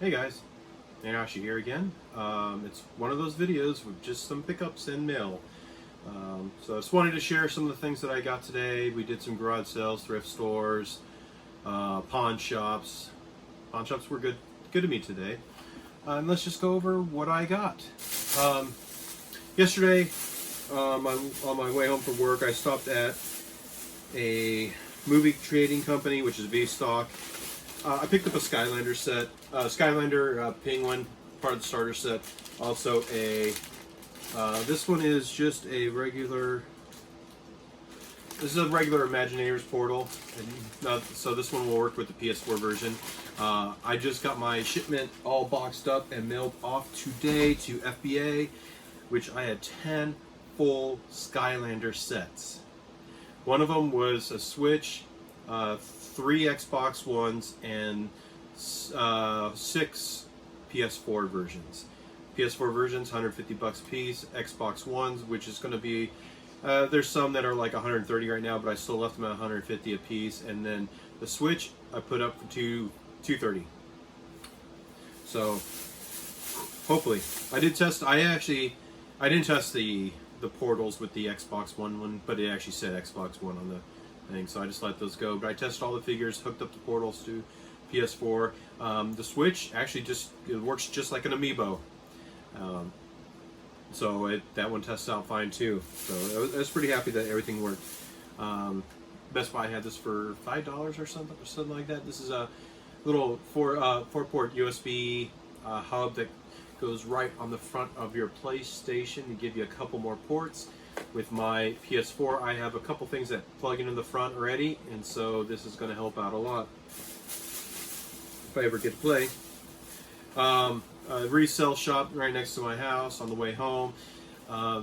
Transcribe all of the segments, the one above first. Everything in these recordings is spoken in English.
Hey guys, Nayashi here again. It's one of those videos with just some pickups and mail. So I just wanted to share some of the things that I got today. We did some garage sales, thrift stores, pawn shops. Pawn shops were good to me today. And let's just go over what I got. Yesterday, on my way home from work, I stopped at a movie trading company, which is V-Stock. I picked up a Skylander set, Skylander Penguin, part of the starter set. Also this one is just a regular, this is a regular Imagineers portal. So this one will work with the PS4 version. I just got my shipment all boxed up and mailed off today to FBA, which I had 10 full Skylander sets. One of them was a Switch, 3 Xbox Ones, and 6 PS4 versions. PS4 versions, $150 a piece. Xbox Ones, which is going to be, there's some that are like 130 right now, but I still left them at 150 a piece. And then the Switch, I put up for $230. So hopefully, I didn't test the portals with the Xbox One, but it actually said Xbox One on the thing, so I just let those go. But I tested all the figures, hooked up the portals to PS4. The Switch actually it works just like an amiibo, so that one tests out fine too. So I was pretty happy that everything worked. Best Buy had this for $5 or something like that. This is a little 4-port USB hub that goes right on the front of your PlayStation to give you a couple more ports. With my PS4, I have a couple things that plug into the front already, and so this is going to help out a lot if I ever get to play. A resale shop right next to my house on the way home.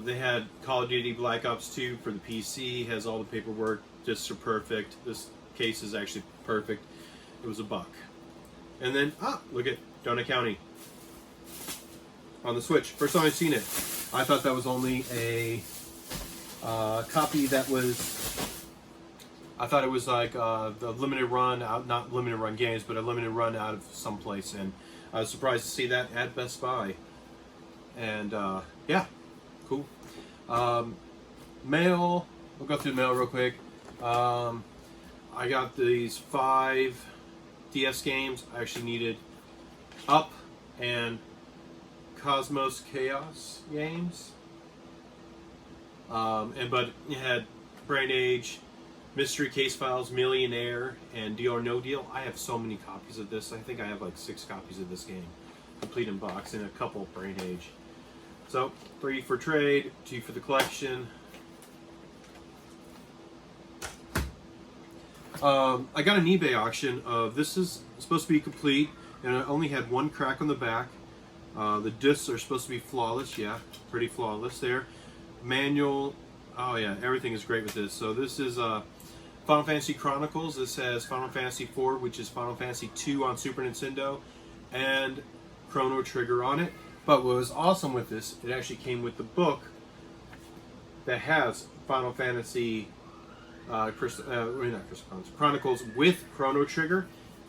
They had Call of Duty Black Ops 2 for the PC, has all the paperwork, just so perfect. This case is actually perfect. It was $1. And then, look at Donut County on the Switch. First time I've seen it. I thought that was only a copy that was, I thought it was like the limited run, not limited run games, but a limited run out of someplace, and I was surprised to see that at Best Buy. And yeah, cool. Mail, we'll go through the mail real quick. I got these 5 DS games. I actually needed Up and Cosmos Chaos games. But it had Brain Age, Mystery Case Files, Millionaire, and Deal or No Deal. I have so many copies of this. I think I have like 6 copies of this game, complete in box, and a couple Brain Age. So 3 for trade, 2 for the collection. I got an eBay auction of, this is supposed to be complete, and it only had 1 crack on the back. The discs are supposed to be flawless. Yeah, pretty flawless there. Manual, oh yeah, everything is great with this. So this is Final Fantasy Chronicles. This has Final Fantasy 4, which is Final Fantasy 2 on Super Nintendo, and Chrono Trigger on it. But what was awesome with this, it actually came with the book that has Final Fantasy Chronicles with Chrono Trigger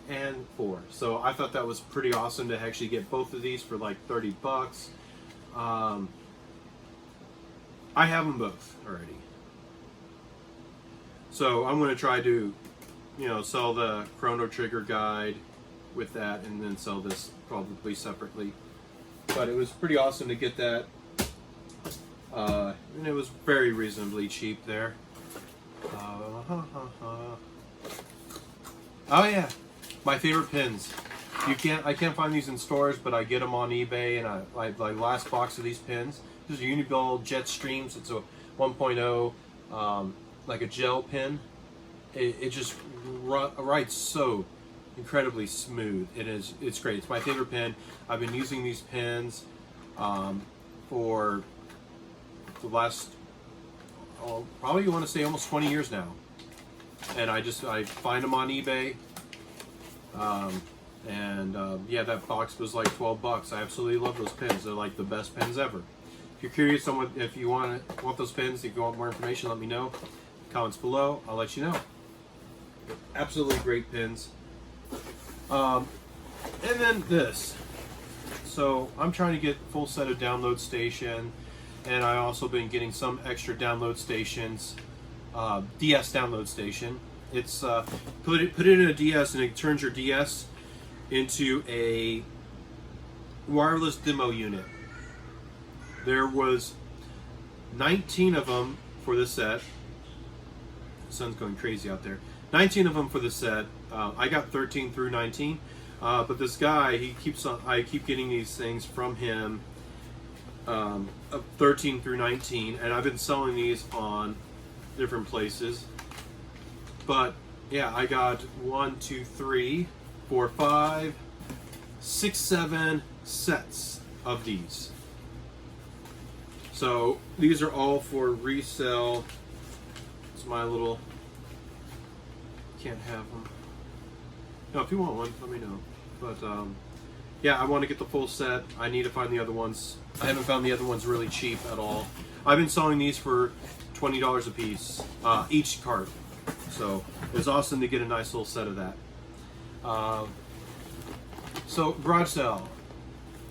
and 4. So I thought that was pretty awesome to actually get both of these for like $30. I have them both already. So I'm going to try to, sell the Chrono Trigger guide with that, and then sell this probably separately. But it was pretty awesome to get that. And it was very reasonably cheap there. Oh yeah, my favorite pins. I can't find these in stores, but I get them on eBay, and I like last box of these pins. This is a Unibuild Jet Streams. It's a 1.0, like a gel pin. It just writes so incredibly smooth. It's great. It's my favorite pen. I've been using these pens for the last, probably you want to say almost 20 years now. And I find them on eBay. Yeah, that box was like $12. I absolutely love those pens. They're like the best pens ever. If you're curious on if you want those pens, if you want more information, let me know. Comments below, I'll let you know. Absolutely great pens. And then this. So I'm trying to get full set of download station, and I also been getting some extra download stations, DS download station. It's put it in a DS, and it turns your DS into a wireless demo unit. There was 19 of them for this set. The sun's going crazy out there. 19 of them for the set. I got 13 through 19. But this guy, I keep getting these things from him, 13 through 19, and I've been selling these on different places. But yeah, I got 1, 2, 3, 4, 5, 6, 7 sets of these. So these are all for resale. It's my little, can't have them. No, if you want one, let me know. But yeah, I want to get the full set. I need to find the other ones. I haven't found the other ones really cheap at all. I've been selling these for $20 a piece, each cart. So it was awesome to get a nice little set of that. So garage sale.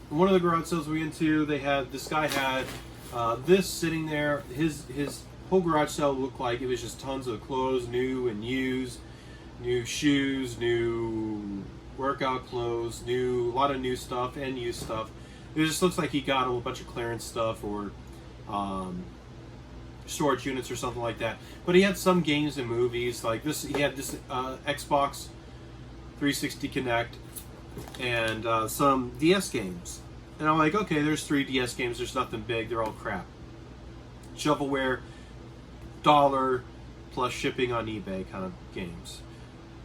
One of the garage sales we went to, this guy had this sitting there. His whole garage sale looked like it was just tons of clothes, new and used, new shoes, new workout clothes, a lot of new stuff and used stuff. It just looks like he got a whole bunch of clearance stuff or storage units or something like that. But he had some games and movies like this. He had this Xbox 360 Connect and some DS games. And I'm like, okay, there's 3 DS games. There's nothing big. They're all crap. Shovelware, $1 plus shipping on eBay kind of games.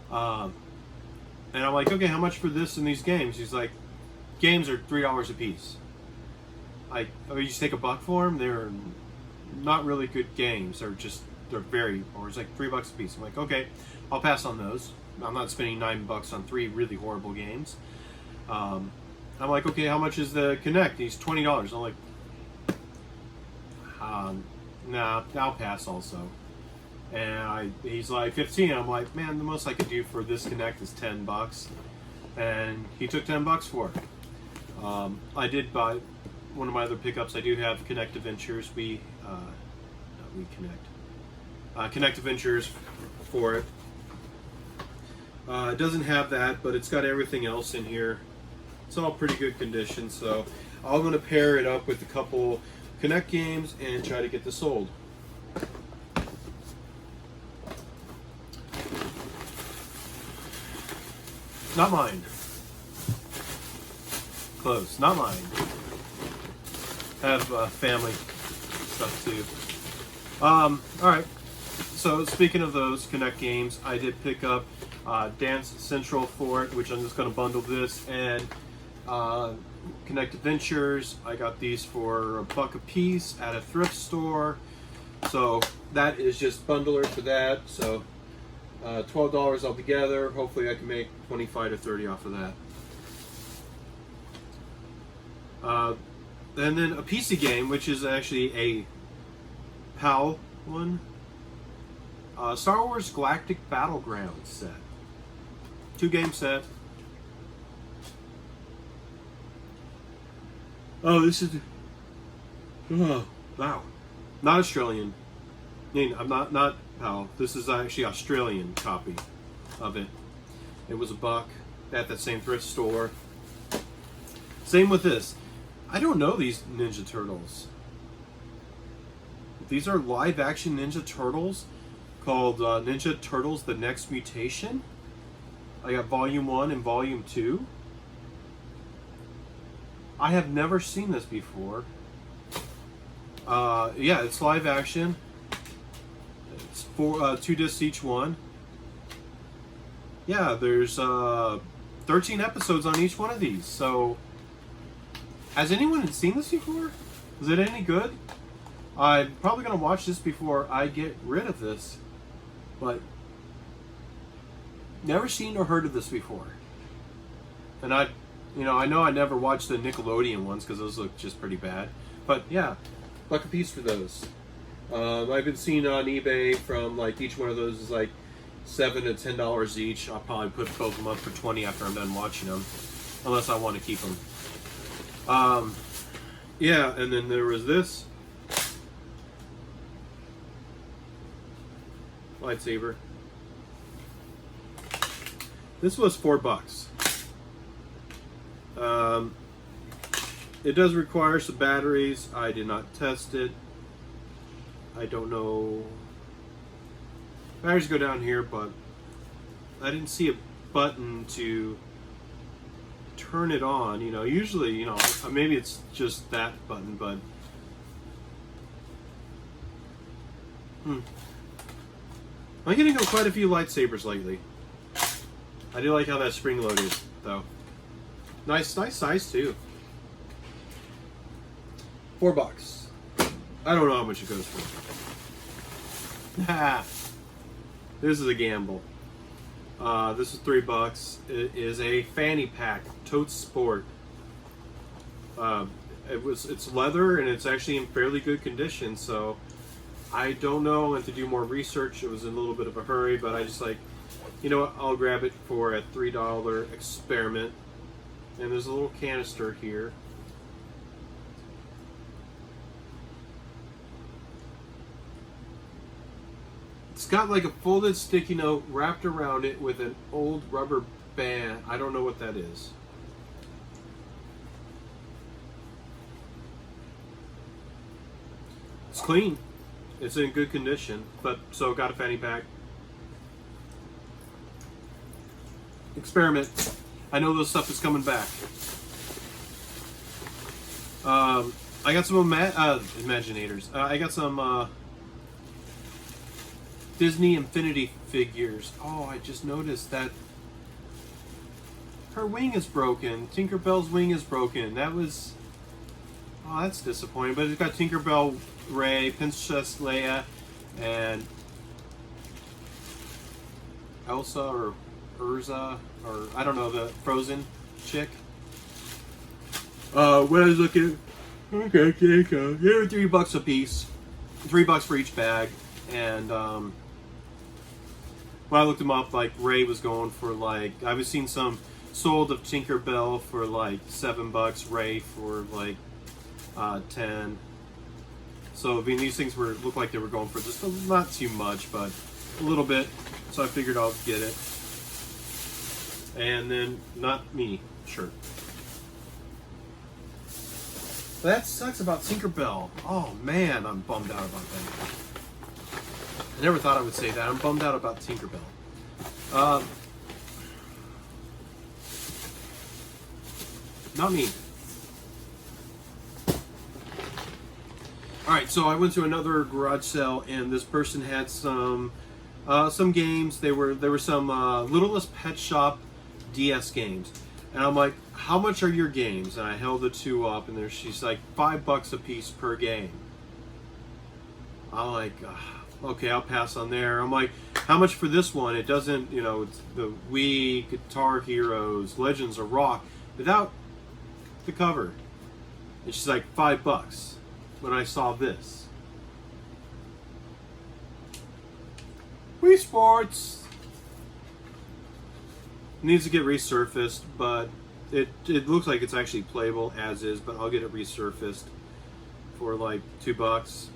And I'm like, okay, how much for this and these games? He's like, games are $3 a piece. You just take $1 for them? They're not really good games. Or it's like $3 a piece. I'm like, okay, I'll pass on those. I'm not spending $9 on 3 really horrible games. I'm like, okay, how much is the Connect? He's $20. I'm like, nah, I'll pass also. And he's like 15. I'm like, man, the most I could do for this Connect is $10, and he took $10 for it. I did buy one of my other pickups. I do have Connect Adventures. Connect Adventures for it. It doesn't have that, but it's got everything else in here. It's all pretty good condition. So I'm going to pair it up with a couple Connect games and try to get this sold. Not mine. Close. Not mine. Have family stuff too. Alright. So speaking of those Connect games, I did pick up Dance Central for it, which I'm just going to bundle this and Connect Adventures. I got these for $1 a piece at a thrift store. So that is just bundler for that. So $12 altogether. Hopefully I can make 25 to 30 off of that. And then a PC game, which is actually a PAL one. Star Wars Galactic Battlegrounds set. 2-game set. Oh, this is... Oh, wow. Not Australian. I mean, I'm not PAL. This is actually Australian copy of it. It was $1 at that same thrift store. Same with this. I don't know these Ninja Turtles. These are live action Ninja Turtles called Ninja Turtles The Next Mutation. I got Volume 1 and Volume 2. I have never seen this before. Yeah, it's live action. It's 2 discs each one. Yeah, there's 13 episodes on each one of these. So, has anyone seen this before? Is it any good? I'm probably going to watch this before I get rid of this. But, never seen or heard of this before. And I know I never watched the Nickelodeon ones because those look just pretty bad. But yeah, $1 a piece for those. I've been seeing on eBay from like each one of those is like $7 to $10 each. I'll probably put both of them up for $20 after I'm done watching them. unless I want to keep them. Yeah, and then there was this lightsaber. This was $4. It does require some batteries. I did not test it. I don't know. Batteries go down here, but I didn't see a button to turn it on. You know, usually, you know, maybe it's just that button, but I'm getting quite a few lightsabers lately. I do like how that spring loaded, though. Nice size too. $4. I don't know how much it goes for. This is a gamble. This is $3. It is a fanny pack, Tote Sport. It's leather and it's actually in fairly good condition. So I don't know. I went to do more research. It was in a little bit of a hurry, but I just like, you know what? I'll grab it for a $3 experiment. And there's a little canister here. It's got like a folded sticky note wrapped around it with an old rubber band. I don't know what that is. It's clean. It's in good condition. But so got a fanny pack. Experiment. I know this stuff is coming back. I got some Imaginators. I got some Disney Infinity figures. Oh, I just noticed that her wing is broken. Tinkerbell's wing is broken. That was... Oh, that's disappointing. But it's got Tinkerbell, Rey, Princess Leia, and Elsa or Urza, or I don't know, the Frozen chick. When I was looking... Okay, they were $3 a piece. $3 for each bag. And when I looked them up, like Rey was going for like, I was seeing some sold of Tinkerbell for like $7, Rey for like 10. So I mean, these things looked like they were going for just not too much, but a little bit. So I figured I'll get it. And then not me, sure. That sucks about Tinkerbell. Oh man, I'm bummed out about that. I never thought I would say that. I'm bummed out about Tinkerbell. Not me. Alright, so I went to another garage sale and this person had some games. There were some Littlest Pet Shop DS games. And I'm like, how much are your games? And I held the two up and she's like $5 a piece per game. I'm like, okay, I'll pass on there. I'm like, how much for this one? It doesn't, you know, it's the Wii, Guitar Heroes, Legends of Rock, without the cover. And she's like, $5 when I saw this. Wii Sports! Needs to get resurfaced, but it looks like it's actually playable as is, but I'll get it resurfaced for like $2.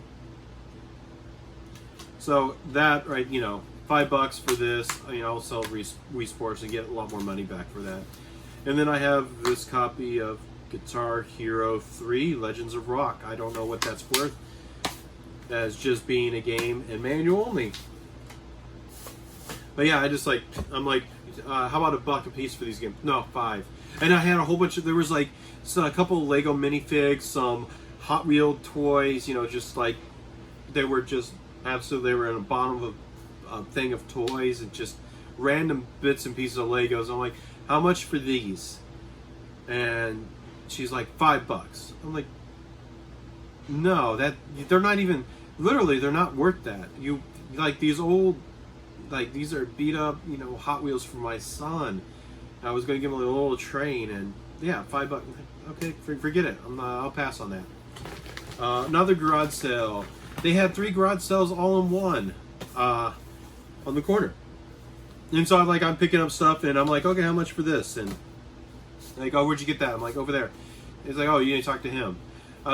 So that, right, you know, $5 for this, you know, I'll sell Wii Sports and get a lot more money back for that. And then I have this copy of Guitar Hero 3 Legends of Rock. I don't know what that's worth as just being a game and manual only. But yeah, I'm like, how about $1 a piece for these games? No, $5. And I had a whole bunch of, there was like a couple of Lego minifigs, some Hot Wheel toys, you know, just like, they were just absolutely, they were in the bottom of a thing of toys and just random bits and pieces of Legos. I'm like, how much for these? And she's like, $5. I'm like, no, they're not even, literally, they're not worth that. You, like these old, like these are beat up, you know, Hot Wheels for my son. I was going to give him a little train and yeah, $5. Okay, forget it. I'll pass on that. Another garage sale. They had 3 garage sales all in one on the corner. And so I'm picking up stuff and I'm like, okay, how much for this? And Like, oh, where'd you get that? I'm like, over there. He's like, oh, you need to talk to him.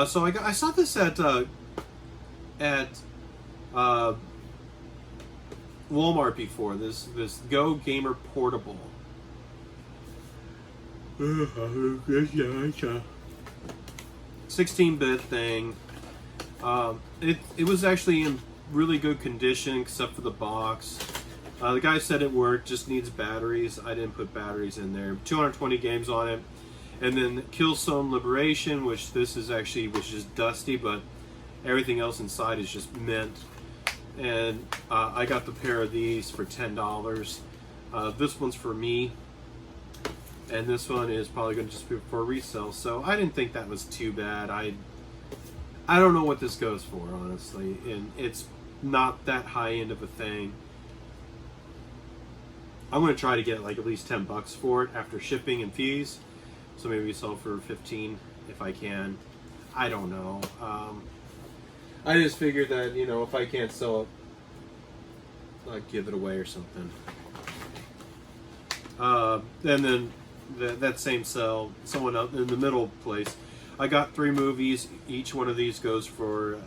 So I saw this at Walmart before. This Go Gamer Portable. 16-bit thing. It was actually in really good condition except for the box. The guy said it worked, just needs batteries. I didn't put batteries in there. 220 games on it. And then Killzone Liberation, which is dusty, but everything else inside is just mint. And I got the pair of these for $10. This one's for me. And this one is probably going to just be for resale. So I didn't think that was too bad. I don't know what this goes for, honestly. And it's not that high end of a thing. I'm going to try to get like at least $10 for it after shipping and fees. So maybe sell for 15 if I can. I don't know. I just figured that, you know, if I can't sell it, I'd give it away or something. And then that same sale, someone else in the middle place, I got 3 movies. Each one of these goes for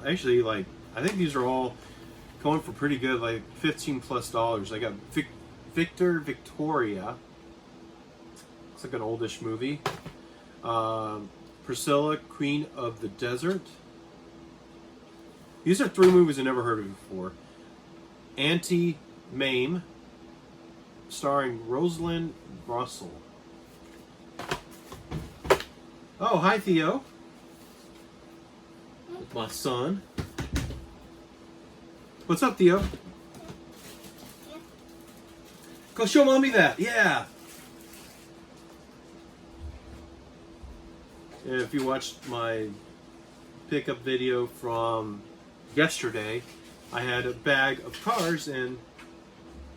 actually, like, I think these are all going for pretty good, like $15+. I got Victoria. It's like an oldish movie. Priscilla, Queen of the Desert. These are 3 movies I never heard of before. Anti-Mame, starring Rosalind Russell. Oh, hi Theo. My son. What's up, Theo? Go show mommy that. Yeah. And if you watched my pickup video from yesterday, I had a bag of cars and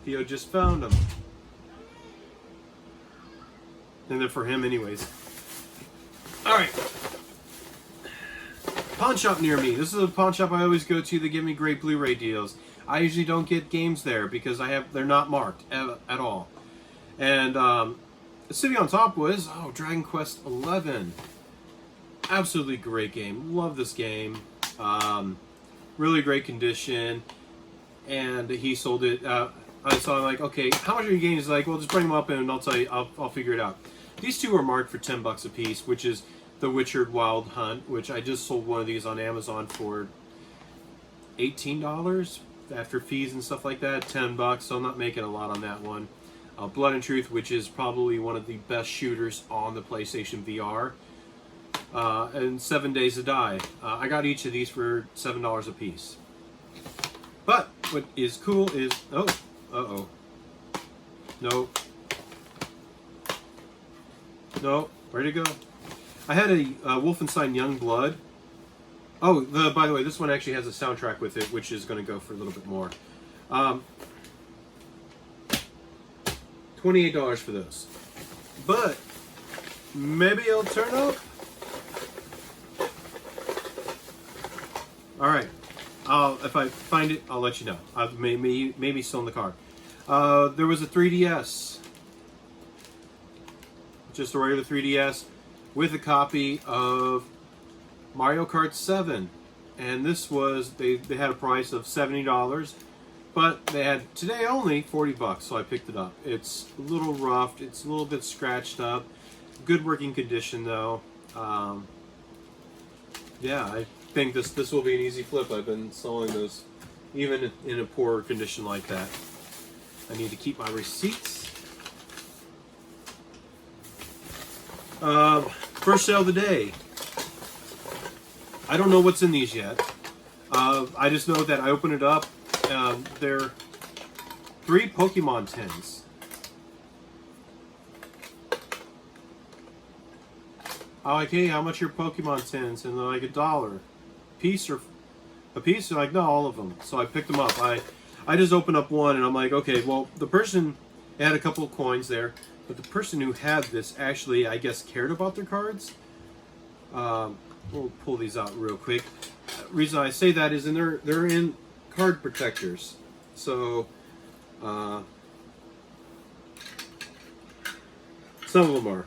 Theo just found them. And they're for him anyways. Alright. Pawn shop near me. This is a pawn shop I always go to. They give me great Blu-ray deals. I usually don't get games there because they're not marked at all. And the city on top was Dragon Quest 11. Absolutely great game. Love this game. Really great condition. And he sold it. I saw like, okay, how much are your games? He's like, well, just bring them up and I'll tell you. I'll figure it out. These two are marked for $10 a piece, which is The Witcher Wild Hunt, which I just sold one of these on Amazon for $18 after fees and stuff like that. $10, so I'm not making a lot on that one. Blood and Truth, which is probably one of the best shooters on the PlayStation VR. And 7 Days to Die. I got each of these for $7 a piece. But what is cool is no. Where'd it go? I had a Wolfenstein Youngblood. Oh, by the way, this one actually has a soundtrack with it, which is going to go for a little bit more. $28 for those. But maybe it'll turn up. All right. If I find it, I'll let you know. Maybe still in the car. There was a 3DS. Just a regular 3DS with a copy of Mario Kart 7. And this was, they had a price of $70, but they had today only $40, so I picked it up. It's a little rough, it's a little bit scratched up. Good working condition though. Yeah, I think this will be an easy flip. I've been selling those even in a poor condition like that. I need to keep my receipts. First sale of the day. I don't know what's in these yet. I just know that I opened it up. They're 3 Pokemon tins. I'm like, hey, how much are your Pokemon tins? And they're like $1 piece or a piece. They're like, no, all of them. So I picked them up. I just opened up one and I'm like, okay, well, the person had a couple of coins there, but the person who had this actually, I guess, cared about their cards. We'll pull these out real quick. Reason I say that is they're in card protectors. So some of them are.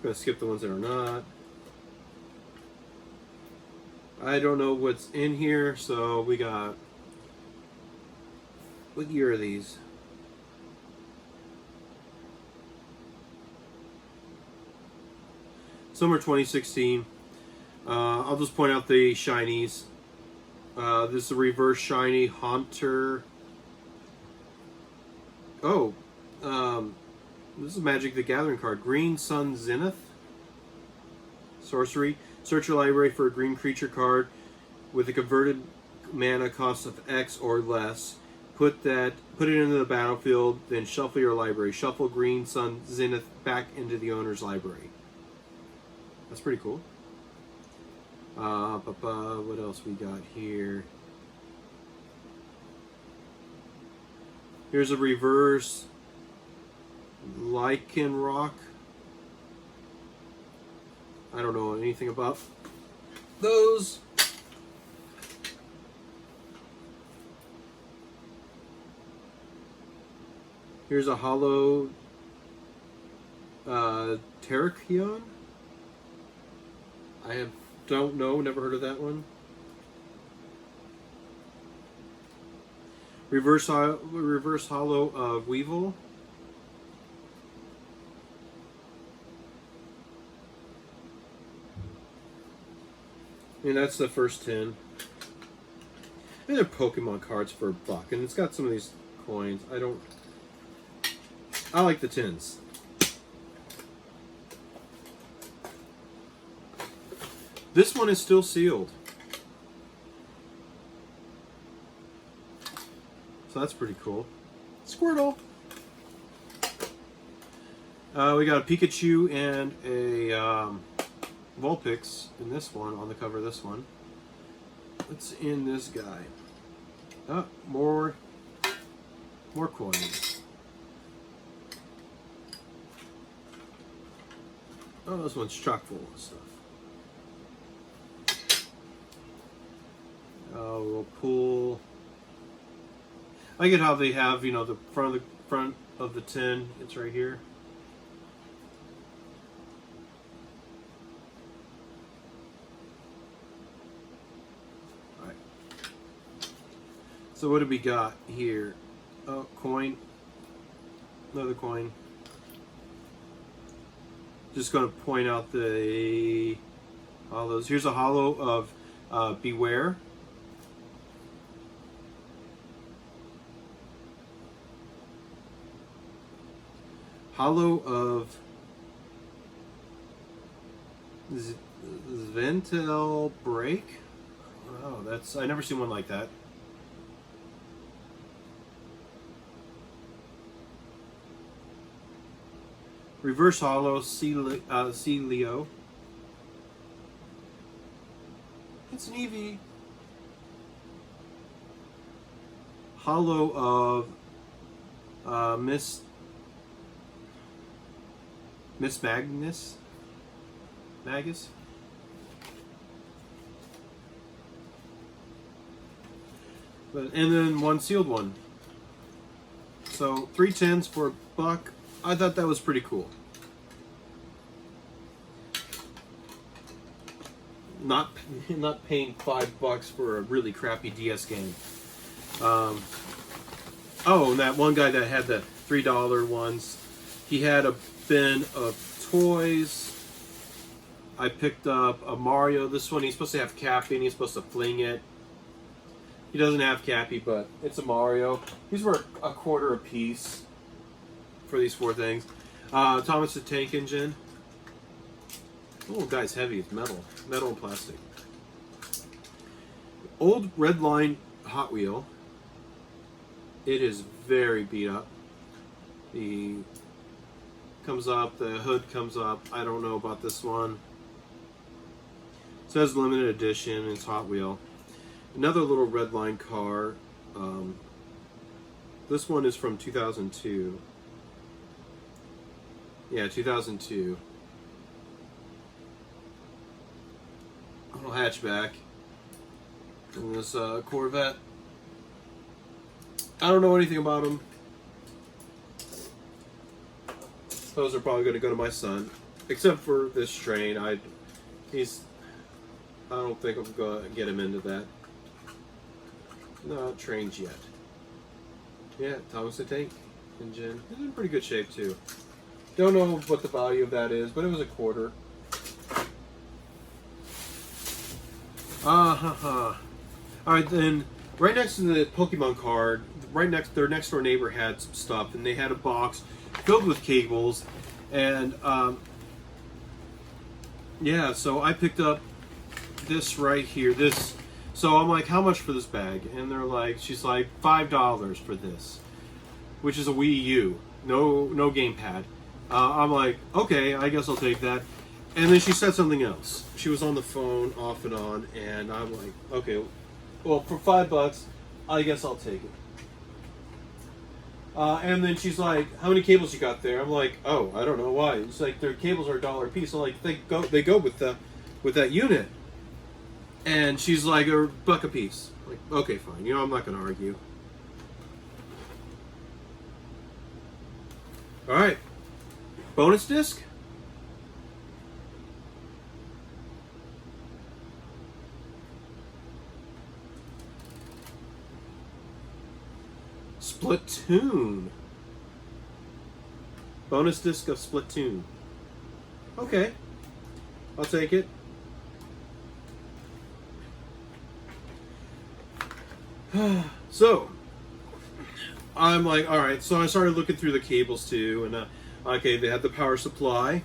gonna skip the ones that are not. I don't know what's in here, so we got. What year are these? Summer 2016. I'll just point out the shinies. This is a reverse shiny Haunter. Oh, this is Magic the Gathering card. Green Sun Zenith. Sorcery. Search your library for a green creature card with a converted mana cost of X or less. Put it into the battlefield, then shuffle your library. Shuffle Green Sun Zenith back into the owner's library. That's pretty cool. What else we got here? Here's a reverse Lichen Rock. I don't know anything about those. Here's a hollow Terrakion. Don't know, never heard of that one. Reverse hollow of Weevil. And that's the first 10. And they're Pokemon cards for $1, and it's got some of these coins. I like the 10s. This one is still sealed. So that's pretty cool. Squirtle. We got a Pikachu and a Vulpix in this one, on the cover of this one. What's in this guy? Oh, more coins. Oh, this one's chock full of stuff. We'll pull. I get how they have, the front of the tin. It's right here. All right. So what do we got here? Oh, coin. Another coin. Just going to point out all those. Here's a hollow of Beware. Hollow of Ventil Break. Oh, I never seen one like that. Reverse hollow Celio. It's an Eevee. Hollow of Miss Magus. And then one sealed one. So 3 10s for $1. I thought that was pretty cool. Not paying $5 for a really crappy DS game. Oh, and that one guy that had the $3 ones, he had a bin of toys. I picked up a Mario. This one, he's supposed to have Cappy and he's supposed to fling it. He doesn't have Cappy, but it's a Mario. These were $0.25 a piece for these 4 things. Thomas the Tank Engine. Oh, guy's heavy. It's metal and plastic. Old Red Line Hot Wheel. It is very beat up. The comes up, the hood comes up. I don't know about this one. It says limited edition. It's Hot Wheel. Another little Red Line car. This one is from 2002. Yeah, 2002. Little hatchback. And this Corvette. I don't know anything about them. Those are probably going to go to my son. except for this train. I don't think I'm gonna get him into that. Not trains yet. Yeah, Thomas the Tank Engine. It's in pretty good shape too. Don't know what the value of that is, but it was a quarter. Alright, then right next to the Pokemon card, their next door neighbor had some stuff, and they had a box filled with cables, and yeah, so I picked up this right here. So I'm like, how much for this bag? And she's like, $5 for this, which is a Wii U, no gamepad. I'm like, okay, I guess I'll take that. And then she said something else. She was on the phone off and on, and I'm like, okay, well, for $5, I guess I'll take it. And then she's like, how many cables you got there? I'm like, oh, I don't know why. It's like their cables are $1 a piece. So like they go with that unit. And she's like, $1 a piece. I'm like, okay, fine. I'm not gonna argue. All right, bonus disc. Splatoon. Bonus disc of Splatoon. Okay, I'll take it. So, I'm like, all right. So I started looking through the cables too, and okay, they had the power supply.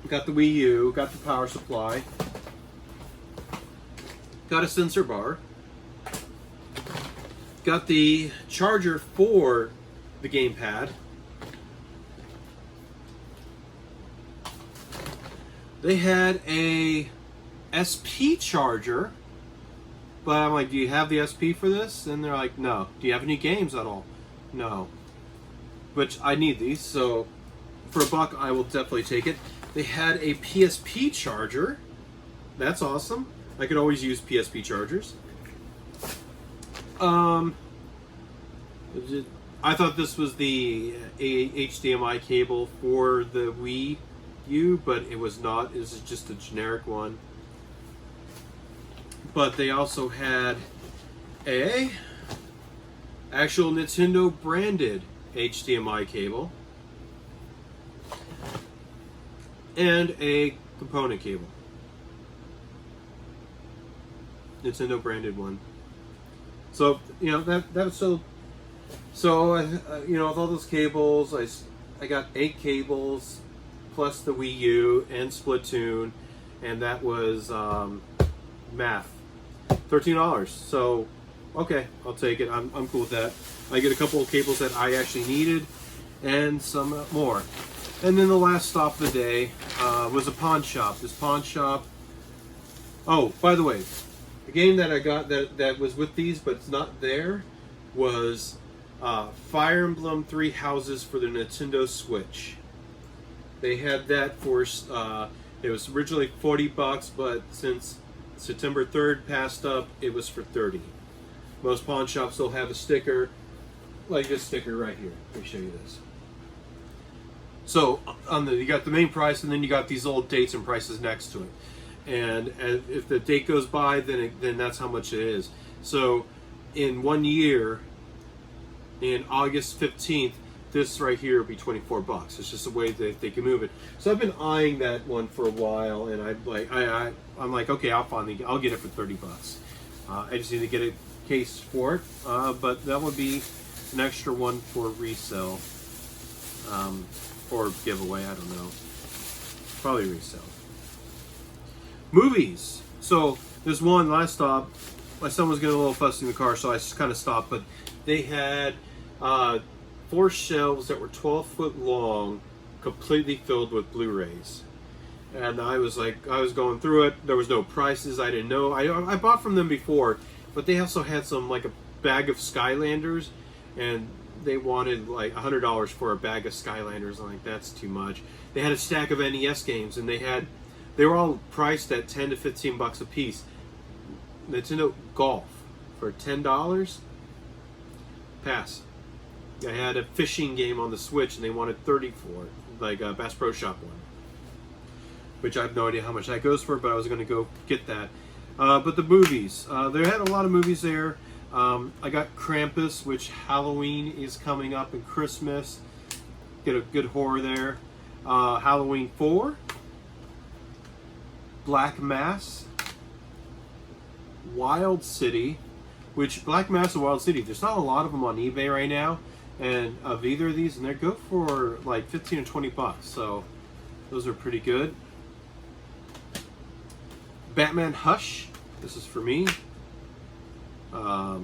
Got the Wii U. Got the power supply. Got a sensor bar. Got the charger for the gamepad. They had a SP charger, but I'm like, do you have the SP for this? And they're like, no. Do you have any games at all? No. Which I need these, so for $1, I will definitely take it. They had a PSP charger. That's awesome. I could always use PSP chargers. I thought this was the HDMI cable for the Wii U, but it was not. It was just a generic one. But they also had a actual Nintendo branded HDMI cable and a component cable. Nintendo branded one. So that was so with all those cables, I got 8 cables plus the Wii U and Splatoon, and that was math $13. So okay, I'll take it. I'm cool with that. I get a couple of cables that I actually needed and some more. And then the last stop of the day was a pawn shop. This pawn shop. Oh, by the way, the game that I got that was with these, but it's not there, was Fire Emblem 3 Houses for the Nintendo Switch. They had that for, it was originally $40, but since September 3rd passed up, it was for $30. Most pawn shops still have a sticker, like this sticker right here. Let me show you this. So you got the main price, and then you got these little dates and prices next to it. And if the date goes by, then that's how much it is. So in 1 year, in August 15th, this right here will be $24. It's just a way that they can move it. So I've been eyeing that one for a while, and I'm like, okay, I'll get it for $30. I just need to get a case for it, but that would be an extra one for resale, or giveaway. I don't know. Probably resale. Movies. So there's one last stop. My son was getting a little fussy in the car, so I just kind of stopped. But they had 4 shelves that were 12 foot long, completely filled with Blu-rays. And I was going through it. There was no prices. I didn't know. I bought from them before, but they also had some, like a bag of Skylanders, and they wanted like $100 for a bag of Skylanders. I'm like, that's too much. They had a stack of NES games, and they were all priced at $10 to $15 a piece. Nintendo Golf for $10. Pass. I had a fishing game on the Switch, and they wanted $30 for it, like a Bass Pro Shop one. which I have no idea how much that goes for, but I was going to go get that. But the movies, they had a lot of movies there. I got Krampus, which Halloween is coming up, and Christmas. Get a good horror there. Halloween 4, Black Mass, Wild City, which Black Mass and Wild City, there's not a lot of them on eBay right now, and of either of these, and they go for like 15 or 20 bucks, so those are pretty good. Batman Hush, this is for me. I've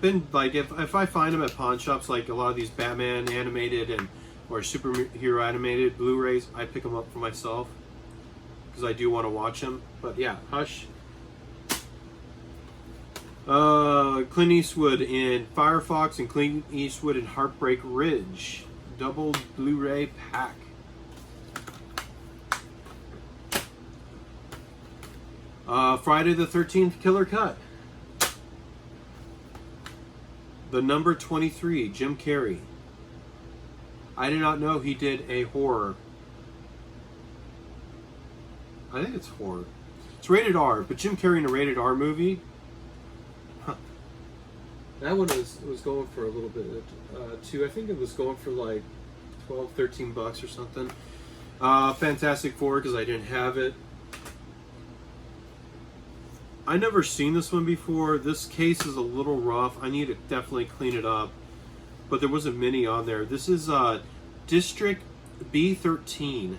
been like, if I find them at Pawnshops, like a lot of these Batman animated and or superhero animated Blu-rays, I pick them up for myself because I do want to watch them. But yeah, Hush. Clint Eastwood in Firefox and Clint Eastwood in Heartbreak Ridge, double Blu-ray pack. Friday the 13th Killer Cut. The Number 23, Jim Carrey. I did not know he did a horror. I think it's horror. It's rated R, but Jim Carrey in a rated R movie. Huh. That one was going for a little bit too. I think it was going for like 12, 13 bucks or something. Fantastic Four, because I didn't have it. I never seen this one before. This case is a little rough. I need to definitely clean it up. But there wasn't many on there. This is District B13.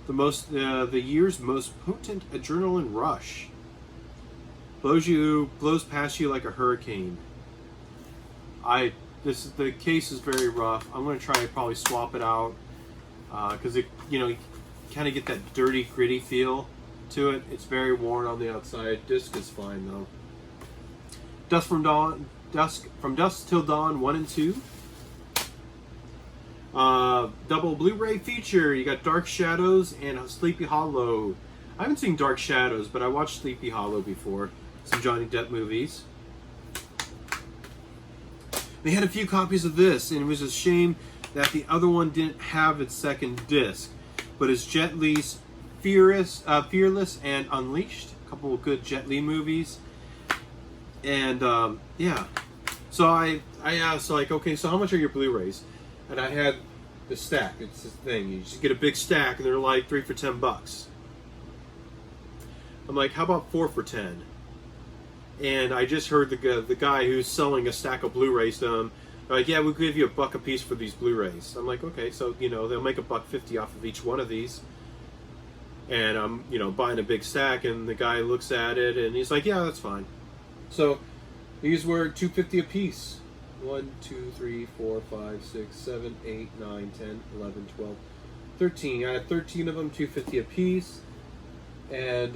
The year's most potent adrenaline rush. Blows past you like a hurricane. The case is very rough. I'm gonna try to probably swap it out because you kind of get that dirty, gritty feel to it. It's very worn on the outside. Disc is fine though. Dusk from Dusk Till Dawn 1 and 2. Double Blu-ray feature. You got Dark Shadows and Sleepy Hollow. I haven't seen Dark Shadows, but I watched Sleepy Hollow before. Some Johnny Depp movies. They had a few copies of this, and it was a shame that the other one didn't have its second disc. But it's Jet Li's Fearless and Unleashed. A couple of good Jet Li movies. And yeah. So I asked, like, okay, so how much are your Blu-rays? And I had the stack. It's this thing. You just get a big stack, and they're like 3 for $10. I'm like, how about 4 for $10? And I just heard the guy who's selling a stack of Blu-rays to them, like, yeah, we'll give you $1 a piece for these Blu-rays. I'm like, okay, so they'll make $1.50 off of each one of these. And I'm buying a big stack, and the guy looks at it, and he's like, yeah, that's fine. So these were $2.50 a piece. 1, 2, 3, 4, 5, 6, 7, 8, 9, 10, 11, 12, 13. I had 13 of them, $2.50 a piece. And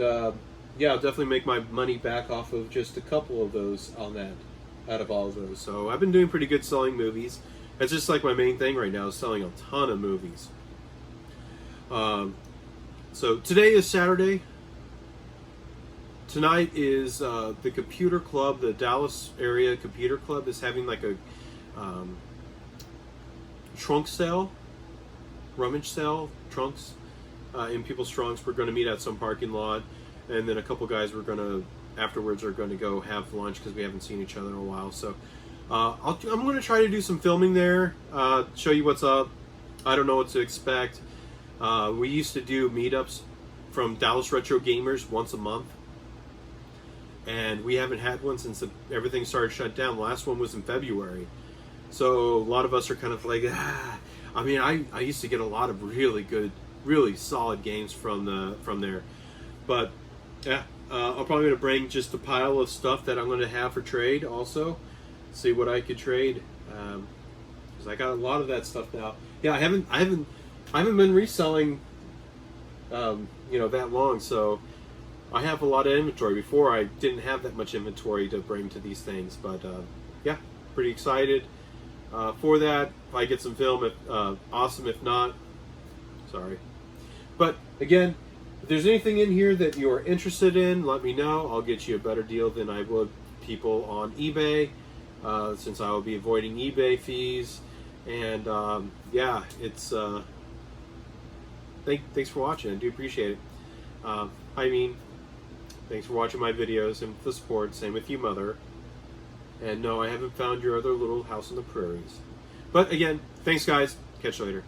yeah, I'll definitely make my money back off of just a couple of those on that, out of all of those. So I've been doing pretty good selling movies. That's just like my main thing right now, is selling a ton of movies. So today is Saturday. Tonight is the computer club, the Dallas area computer club is having like a trunk sale, rummage sale, trunks in people's trunks. We're going to meet at some parking lot, and then a couple guys afterwards are going to go have lunch because we haven't seen each other in a while. So I'm going to try to do some filming there, show you what's up. I don't know what to expect. We used to do meetups from Dallas Retro Gamers once a month. And we haven't had one since everything started shut down. The last one was in February. So a lot of us are kind of like, I mean, I used to get a lot of really good, really solid games from there. But yeah, I'm probably going to bring just a pile of stuff that I'm going to have for trade also. See what I could trade. Because I got a lot of that stuff now. Yeah, I haven't been reselling that long, so I have a lot of inventory. Before, I didn't have that much inventory to bring to these things, but yeah, pretty excited for that. If I get some film, awesome. If not, sorry. But again, if there's anything in here that you're interested in, let me know. I'll get you a better deal than I would people on eBay, since I will be avoiding eBay fees. And yeah, it's thanks for watching. I do appreciate it. I mean, thanks for watching my videos and the support. Same with you, Mother. And no, I haven't found your other little house on the prairies. But again, thanks guys. Catch you later.